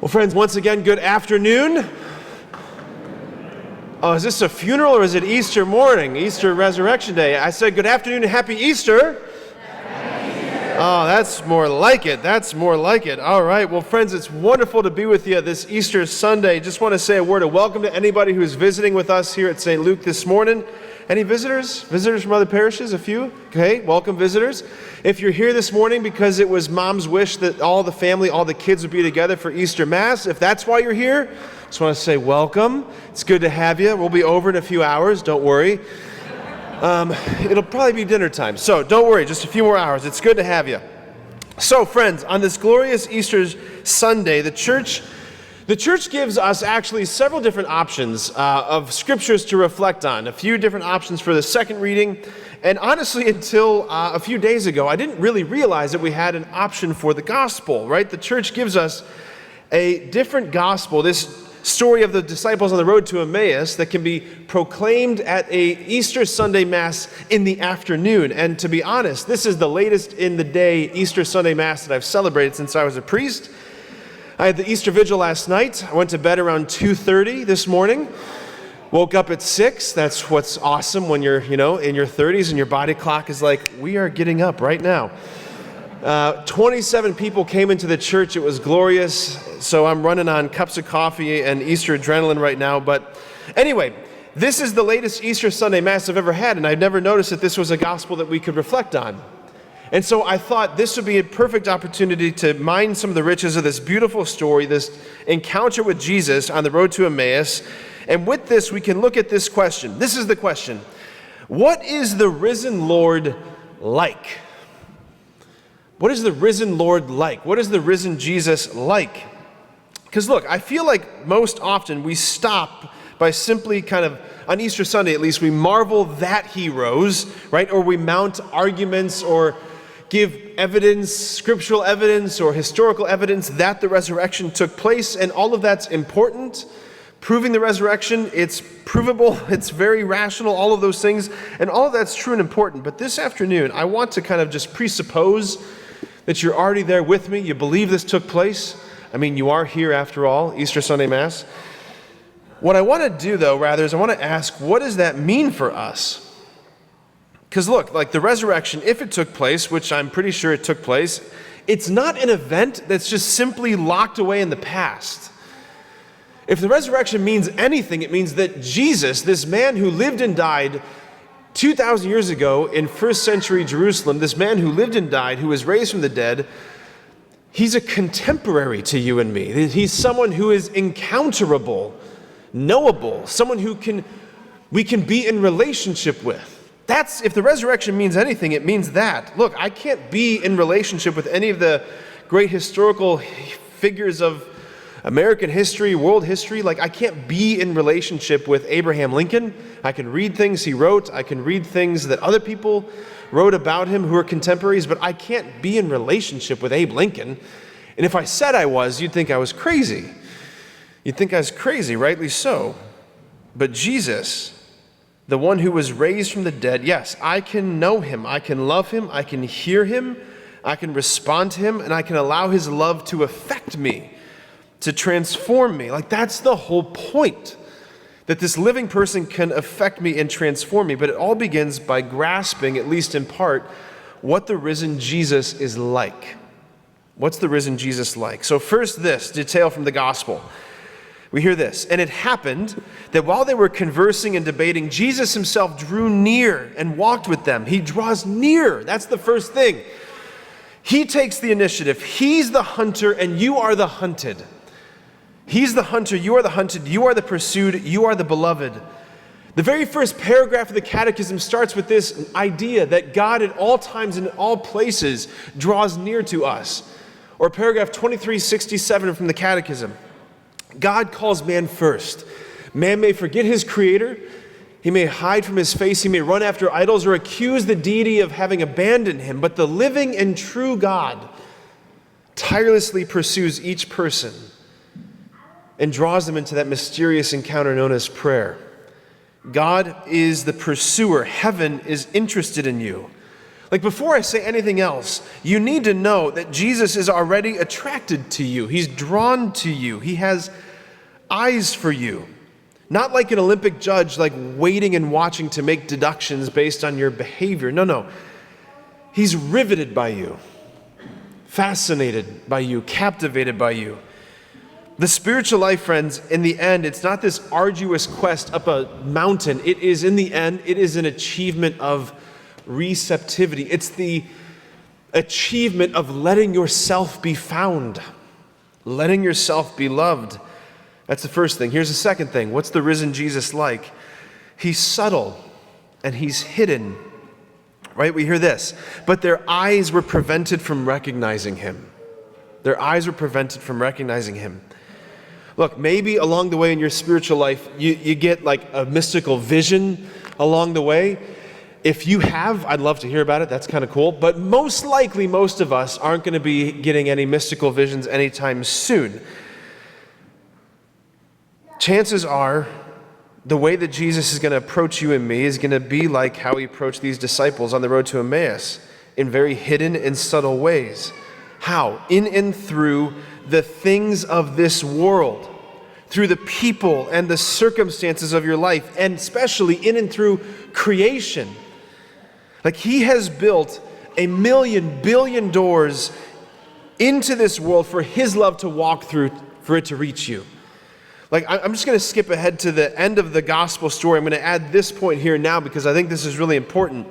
Well, friends, once again, good afternoon. Oh, is this a funeral or is it Easter morning? Easter Resurrection Day. I said good afternoon and happy Easter. Oh, that's more like it. That's more like it. All right. Well, friends, it's wonderful to be with you this Easter Sunday. Just want to say a word of welcome to anybody who's visiting with us here at St. Luke this morning. Any visitors? Visitors from other parishes? A few? Okay, welcome visitors. If you're here this morning because it was Mom's wish that all the family, all the kids would be together for Easter Mass, if that's why you're here, just want to say welcome. It's good to have you. We'll be over in a few hours, don't worry. It'll probably be dinner time, so don't worry, just a few more hours. It's good to have you. So, friends, on this glorious Easter Sunday, the church gives us actually several different options of scriptures to reflect on, a few different options for the second reading. And honestly, until a few days ago, I didn't really realize that we had an option for the gospel, right? The church gives us a different gospel, this story of the disciples on the road to Emmaus that can be proclaimed at a Easter Sunday Mass in the afternoon. And to be honest, this is the latest in the day Easter Sunday Mass that I've celebrated since I was a priest. I had the Easter Vigil last night. I went to bed around 2:30 this morning. Woke up at 6. That's what's awesome when you're, in your 30s and your body clock is like, we are getting up right now. 27 people came into the church. It was glorious. So I'm running on cups of coffee and Easter adrenaline right now. But anyway, this is the latest Easter Sunday Mass I've ever had, and I've never noticed that this was a gospel that we could reflect on. And so I thought this would be a perfect opportunity to mine some of the riches of this beautiful story, this encounter with Jesus on the road to Emmaus. And with this, we can look at this question. This is the question. What is the risen Lord like? What is the risen Lord like? What is the risen Jesus like? Because look, I feel like most often we stop by simply kind of, on Easter Sunday at least, we marvel that he rose, right? Or we mount arguments or give evidence, scriptural evidence or historical evidence that the resurrection took place, and all of that's important. Proving the resurrection, it's provable, it's very rational, all of those things, and all of that's true and important. But this afternoon, I want to kind of just presuppose that you're already there with me, you believe this took place. I mean, you are here after all, Easter Sunday Mass. What I want to do, though, rather, is I want to ask, what does that mean for us? Because look, like the resurrection, if it took place, which I'm pretty sure it took place, it's not an event that's just simply locked away in the past. If the resurrection means anything, it means that Jesus, this man who lived and died 2,000 years ago in first century Jerusalem, this man who lived and died, who was raised from the dead, he's a contemporary to you and me. He's someone who is encounterable, knowable, someone who we can be in relationship with. That's, if the resurrection means anything, it means that. Look, I can't be in relationship with any of the great historical figures of American history, world history. Like, I can't be in relationship with Abraham Lincoln. I can read things he wrote. I can read things that other people wrote about him who are contemporaries, but I can't be in relationship with Abe Lincoln. And if I said I was, you'd think I was crazy. You'd think I was crazy, rightly so. But Jesus, the one who was raised from the dead, yes, I can know him, I can love him, I can hear him, I can respond to him, and I can allow his love to affect me, to transform me. Like, that's the whole point, that this living person can affect me and transform me. But it all begins by grasping, at least in part, what the risen Jesus is like. What's the risen Jesus like? So first, this detail from the gospel. We hear this, and it happened that while they were conversing and debating, Jesus himself drew near and walked with them. He draws near. That's the first thing. He takes the initiative. He's the hunter, and you are the hunted. He's the hunter, you are the hunted, you are the pursued, you are the beloved. The very first paragraph of the Catechism starts with this idea that God at all times and in all places draws near to us. Or paragraph 2367 from the Catechism. God calls man first. Man may forget his Creator. He may hide from his face. He may run after idols or accuse the deity of having abandoned him. But the living and true God tirelessly pursues each person and draws them into that mysterious encounter known as prayer. God is the pursuer. Heaven is interested in you. Like before I say anything else, you need to know that Jesus is already attracted to you. He's drawn to you. He has eyes for you. Not like an Olympic judge, like waiting and watching to make deductions based on your behavior. No. He's riveted by you, fascinated by you, captivated by you. The spiritual life, friends, in the end, it's not this arduous quest up a mountain. It is, in the end, it is an achievement of receptivity. It's the achievement of letting yourself be found, letting yourself be loved. That's the first thing. Here's the second thing. What's the risen Jesus like? He's subtle and he's hidden. Right? We hear this. But their eyes were prevented from recognizing him. Their eyes were prevented from recognizing him. Look, maybe along the way in your spiritual life, you get like a mystical vision along the way. If you have, I'd love to hear about it. That's kind of cool. But most likely, most of us aren't going to be getting any mystical visions anytime soon. Chances are, the way that Jesus is going to approach you and me is going to be like how he approached these disciples on the road to Emmaus, in very hidden and subtle ways. How? In and through the things of this world, through the people and the circumstances of your life, and especially in and through creation. Like he has built 1,000,000 billion doors into this world for his love to walk through, for it to reach you. Like, I'm just going to skip ahead to the end of the gospel story. I'm going to add this point here now because I think this is really important.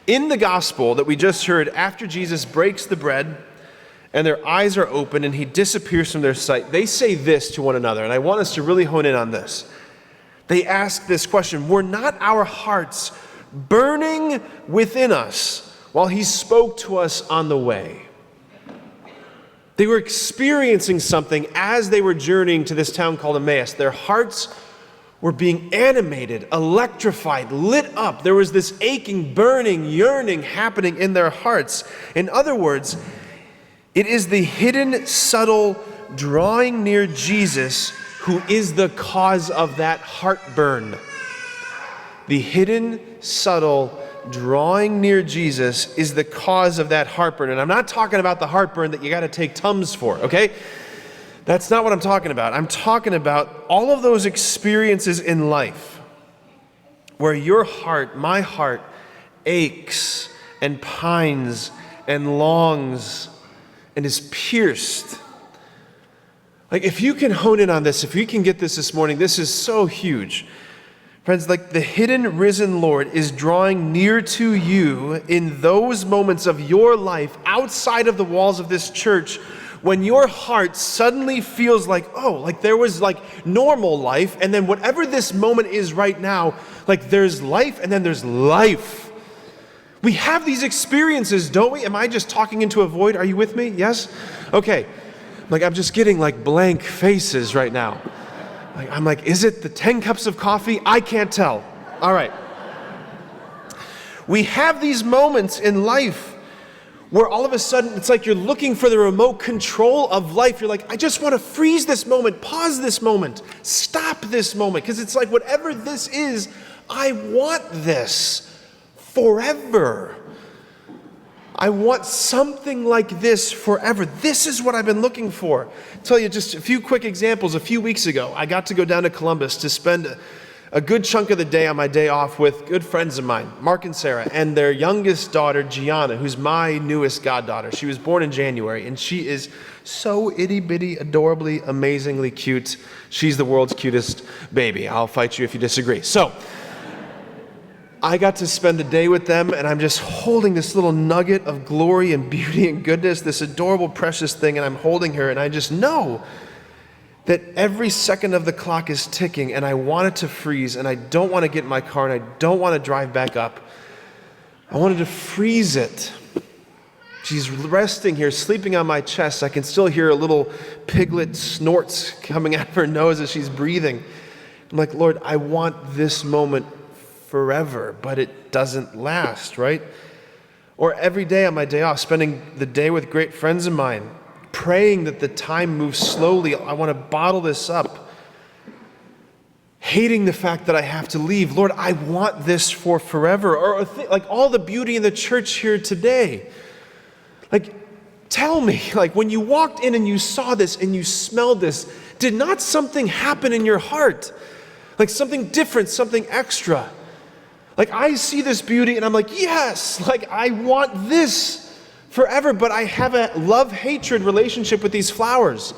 In the gospel that we just heard, after Jesus breaks the bread and their eyes are open and he disappears from their sight, they say this to one another, and I want us to really hone in on this. They ask this question: were not our hearts burning within us while he spoke to us on the way? They were experiencing something as they were journeying to this town called Emmaus. Their hearts were being animated, electrified, lit up. There was this aching, burning, yearning happening in their hearts. In other words, it is the hidden, subtle drawing near Jesus who is the cause of that heartburn. The hidden, subtle drawing near Jesus is the cause of that heartburn. And I'm not talking about the heartburn that you got to take Tums for, okay? That's not what I'm talking about. I'm talking about all of those experiences in life where your heart, my heart, aches and pines and longs and is pierced. Like, if you can hone in on this, if you can get this morning, this is so huge. Friends, like the hidden risen Lord is drawing near to you in those moments of your life outside of the walls of this church when your heart suddenly feels like, oh, like there was like normal life, and then whatever this moment is right now, like there's life and then there's life. We have these experiences, don't we? Am I just talking into a void? Are you with me? Yes? Okay. Like I'm just getting like blank faces right now. I'm like, is it the 10 cups of coffee? I can't tell. All right. We have these moments in life where all of a sudden it's like you're looking for the remote control of life. You're like, I just want to freeze this moment, pause this moment, stop this moment. Because it's like whatever this is, I want this forever. I want something like this forever. This is what I've been looking for. I'll tell you just a few quick examples. A few weeks ago, I got to go down to Columbus to spend a good chunk of the day on my day off with good friends of mine, Mark and Sarah, and their youngest daughter, Gianna, who's my newest goddaughter. She was born in January, and she is so itty-bitty, adorably, amazingly cute. She's the world's cutest baby. I'll fight you if you disagree. So I got to spend the day with them, and I'm just holding this little nugget of glory and beauty and goodness, this adorable, precious thing, and I'm holding her, and I just know that every second of the clock is ticking, and I want it to freeze, and I don't want to get in my car, and I don't want to drive back up. I wanted to freeze it. She's resting here, sleeping on my chest. I can still hear a little piglet snorts coming out of her nose as she's breathing. I'm like, Lord, I want this moment forever, but it doesn't last, right? Or every day on my day off, spending the day with great friends of mine, praying that the time moves slowly. I want to bottle this up. hating the fact that I have to leave. Lord, I want this for forever. Or like all the beauty in the church here today. Like, tell me, like when you walked in and you saw this and you smelled this, did not something happen in your heart? Like something different, something extra. Like I see this beauty and I'm like, yes, like I want this forever, but I have a love-hatred relationship with these flowers.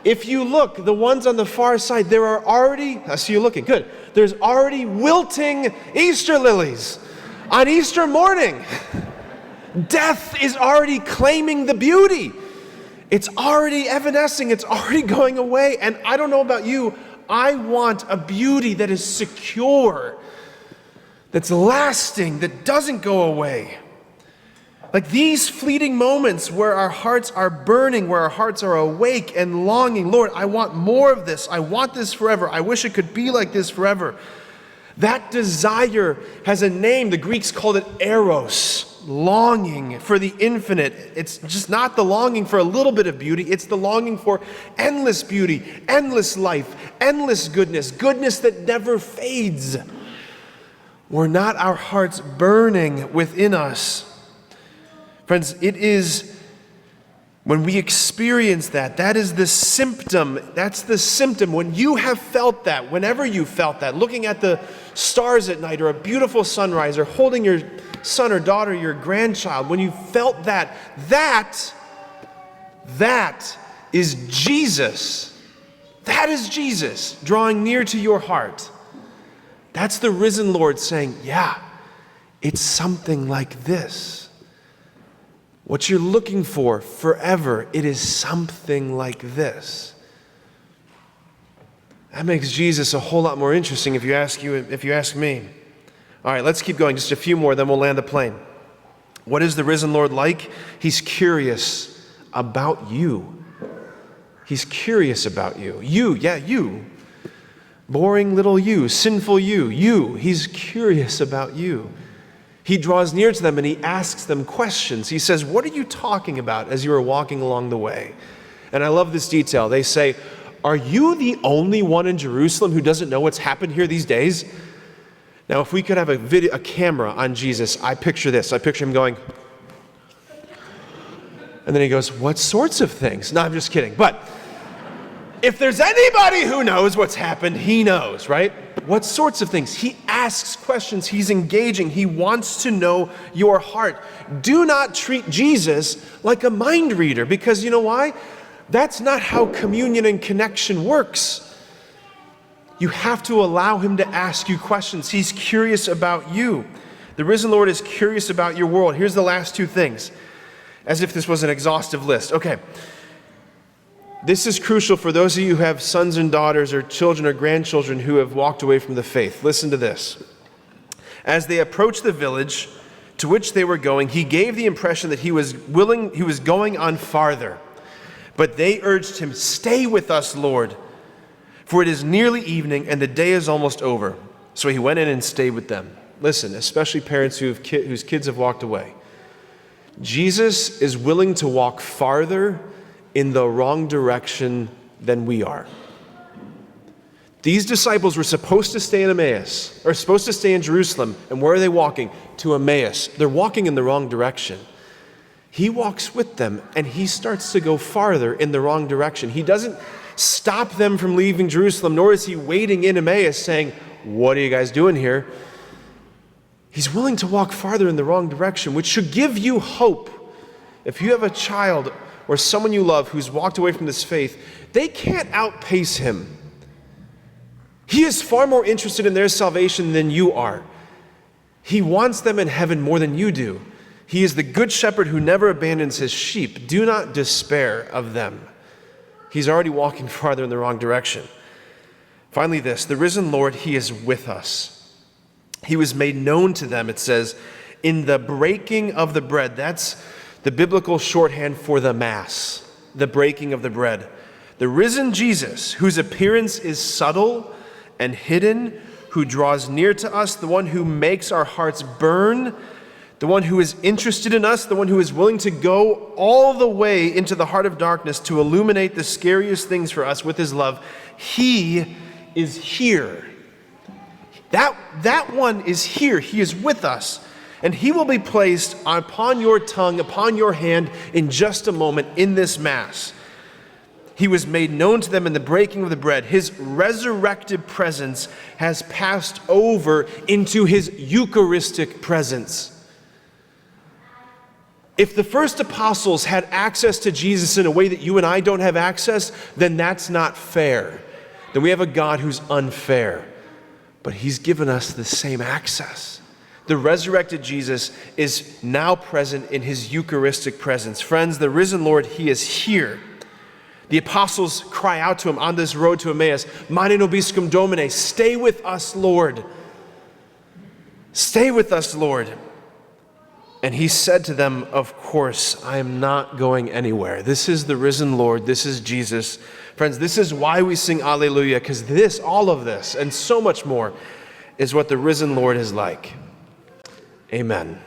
If you look, the ones on the far side, there are already, I see you looking, good. There's already wilting Easter lilies on Easter morning. Death is already claiming the beauty. It's already evanescing, it's already going away. And I don't know about you, I want a beauty that is secure, that's lasting, that doesn't go away. Like these fleeting moments where our hearts are burning, where our hearts are awake and longing. Lord, I want more of this. I want this forever. I wish it could be like this forever. That desire has a name. The Greeks called it eros, longing for the infinite. It's just not the longing for a little bit of beauty. It's the longing for endless beauty, endless life, endless goodness, goodness that never fades. Were not our hearts burning within us? Friends, it is when we experience that, that is the symptom. That's the symptom. When you have felt that, whenever you felt that, looking at the stars at night or a beautiful sunrise or holding your son or daughter, your grandchild, when you felt that, that is Jesus. That is Jesus drawing near to your heart. That's the risen Lord saying, yeah, it's something like this. What you're looking for forever, it is something like this. That makes Jesus a whole lot more interesting if you ask me. All right, let's keep going. Just a few more, then we'll land the plane. What is the risen Lord like? He's curious about you. He's curious about you. You. Boring little you, sinful you. He's curious about you. He draws near to them and he asks them questions. He says, what are you talking about as you are walking along the way? And I love this detail. They say, are you the only one in Jerusalem who doesn't know what's happened here these days? Now, if we could have a camera on Jesus, I picture this. I picture him going, and then he goes, what sorts of things? No, I'm just kidding. But if there's anybody who knows what's happened, he knows, right? What sorts of things? He asks questions. He's engaging. He wants to know your heart. Do not treat Jesus like a mind reader, because you know why? That's not how communion and connection works. You have to allow him to ask you questions. He's curious about you. The risen Lord is curious about your world. Here's the last two things, as if this was an exhaustive list. Okay. This is crucial for those of you who have sons and daughters or children or grandchildren who have walked away from the faith. Listen to this. As they approached the village to which they were going, he gave the impression that he was going on farther. But they urged him, stay with us, Lord, for it is nearly evening and the day is almost over. So he went in and stayed with them. Listen, especially parents whose kids have walked away. Jesus is willing to walk farther in the wrong direction than we are. These disciples were supposed to stay in Emmaus, or supposed to stay in Jerusalem. And where are they walking? To Emmaus. They're walking in the wrong direction. He walks with them, and he starts to go farther in the wrong direction. He doesn't stop them from leaving Jerusalem, nor is he waiting in Emmaus saying, what are you guys doing here? He's willing to walk farther in the wrong direction, which should give you hope. If you have a child or someone you love who's walked away from this faith, they can't outpace him. He is far more interested in their salvation than you are. He wants them in heaven more than you do. He is the good shepherd who never abandons his sheep. Do not despair of them. He's already walking farther in the wrong direction. Finally this, the risen Lord, he is with us. He was made known to them, it says, in the breaking of the bread. That's the biblical shorthand for the Mass, the breaking of the bread. The risen Jesus, whose appearance is subtle and hidden, who draws near to us, the one who makes our hearts burn, the one who is interested in us, the one who is willing to go all the way into the heart of darkness to illuminate the scariest things for us with his love. He is here. That one is here. He is with us. And he will be placed upon your tongue, upon your hand in just a moment in this Mass. He was made known to them in the breaking of the bread. His resurrected presence has passed over into his Eucharistic presence. If the first apostles had access to Jesus in a way that you and I don't have access, then that's not fair. Then we have a God who's unfair. But he's given us the same access. The resurrected Jesus is now present in his Eucharistic presence. Friends, the risen Lord, he is here. The apostles cry out to him on this road to Emmaus, Mane nobiscum Domine, stay with us, Lord. Stay with us, Lord. And he said to them, of course, I am not going anywhere. This is the risen Lord. This is Jesus. Friends, this is why we sing Alleluia, because this, all of this, and so much more, is what the risen Lord is like. Amen.